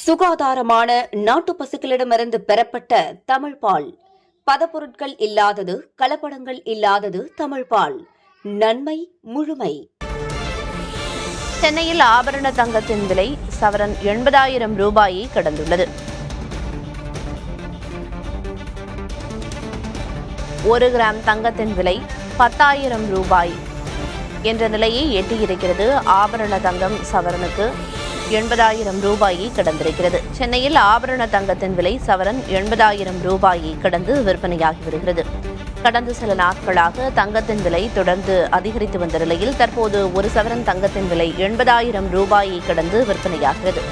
சுகாதாரமான நாட்டு பசுக்களிடமிருந்து பெறப்பட்ட தமிழ் பால். பதப்பொருட்கள் இல்லாதது, கலப்படங்கள் இல்லாதது தமிழ் பால். நன்மை முழுமை. சென்னையில் ஆபரண தங்கத்தின் விலை சவரன் 80,000 ரூபாயை கடந்துள்ளது. 1 கிராம் தங்கத்தின் விலை 10,000 ரூபாய் என்ற நிலையை எட்டியிருக்கிறது. ஆபரண தங்கம் சவரனுக்கு 80,000 ரூபாயை கடந்திருக்கிறது. சென்னையில் ஆபரண தங்கத்தின் விலை சவரன் 80,000 ரூபாயை கடந்து விற்பனையாகி வருகிறது. கடந்த சில நாட்களாக தங்கத்தின் விலை தொடர்ந்து அதிகரித்து வந்த நிலையில் தற்போது 1 சவரன் தங்கத்தின் விலை 80,000 ரூபாயை கடந்து விற்பனையாகிறது.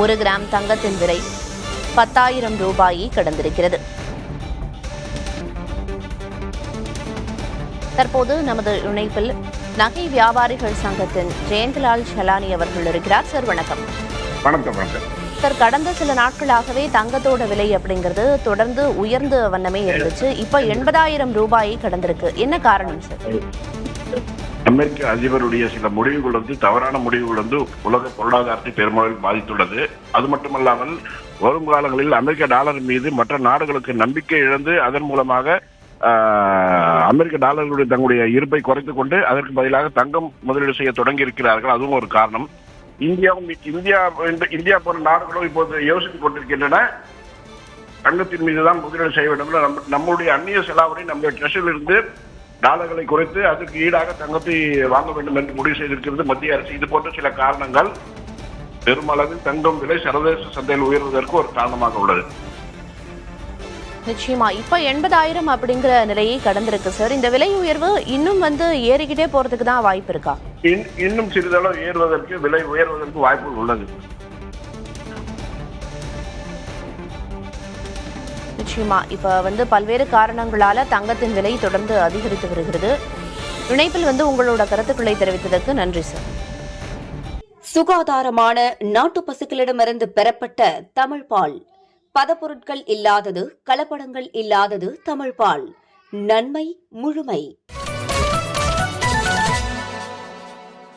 1 கிராம் தங்கத்தின் விலை 10,000 ரூபாயை கடந்திருக்கிறது. தற்போது நமது இணைப்பில் நகை வியாபாரிகள் சங்கத்தின் ஜெயந்த்லால் ஷலானி அவர்கள் இருக்கிறார். சார் வணக்கம். வணக்கம். சார், கடந்த சில நாட்களாகவே தங்கத்தோட விலை அப்படிங்கிறது தொடர்ந்து உயர்ந்த வண்ணமே இருந்துச்சு. இப்ப 80,000 ரூபாயை கடந்திருக்கு. என்ன காரணம் சார்? அமெரிக்க அதிபருடைய சில முடிவுகள் தவறான முடிவுகள் உலக பொருளாதாரத்தை பெருமளவில் பாதித்துள்ளது. அது மட்டுமல்லாமல் வரும் காலங்களில் அமெரிக்க டாலர் மீது மற்ற நாடுகளுக்கு நம்பிக்கை இழந்து அதன் மூலமாக அமெரிக்க டாலர்களுடைய தங்களுடைய இருப்பை குறைத்துக் கொண்டு அதற்கு பதிலாக தங்கம் முதலீடு செய்ய தொடங்கி இருக்கிறார்கள். அதுவும் ஒரு காரணம். இந்தியா போன்ற நாடுகளும் இப்போது யோசித்துக் கொண்டிருக்கின்றன, தங்கத்தின் மீதுதான் முதலீடு செய்ய வேண்டும். நம்முடைய அந்நிய செலாவணி நம்முடைய ட்ரெஷரில் இருந்து டாலர்களை குறைத்து அதற்கு ஈடாக தங்கத்தை வாங்க வேண்டும் என்று முடிவு செய்திருக்கிறது மத்திய அரசு. இது போன்ற சில காரணங்கள் பெருமளவில் தங்கம் விலை சர்வதேச சந்தையில் உயர்வதற்கு ஒரு காரணமாக உள்ளது. நிச்சயமா இப்ப 80,000 அப்படிங்கிற நிலையை கடந்திருக்கு சார். இந்த விலை உயர்வு இன்னும் ஏறிக்கிட்டே போறதுக்கு தான் வாய்ப்பு இருக்கா? இன்னும் சிறிதளவு ஏறுவதற்கு, விலை உயர்வதற்கு வாய்ப்புகள் உள்ளது. நிச்சயமா இப்ப பல்வேறு காரணங்களால தங்கத்தின் விலை தொடர்ந்து அதிகரித்து வருகிறது. இணைப்பில் உங்களோட கருத்துக்களை தெரிவித்ததற்கு நன்றி சார். சுகாதாரமான நாட்டு பசுக்களிடமிருந்து பெறப்பட்ட தமிழ் பால். பதப்பொருட்கள் இல்லாதது, கலப்படங்கள் இல்லாதது தமிழ் பால். நன்மை முழுமை.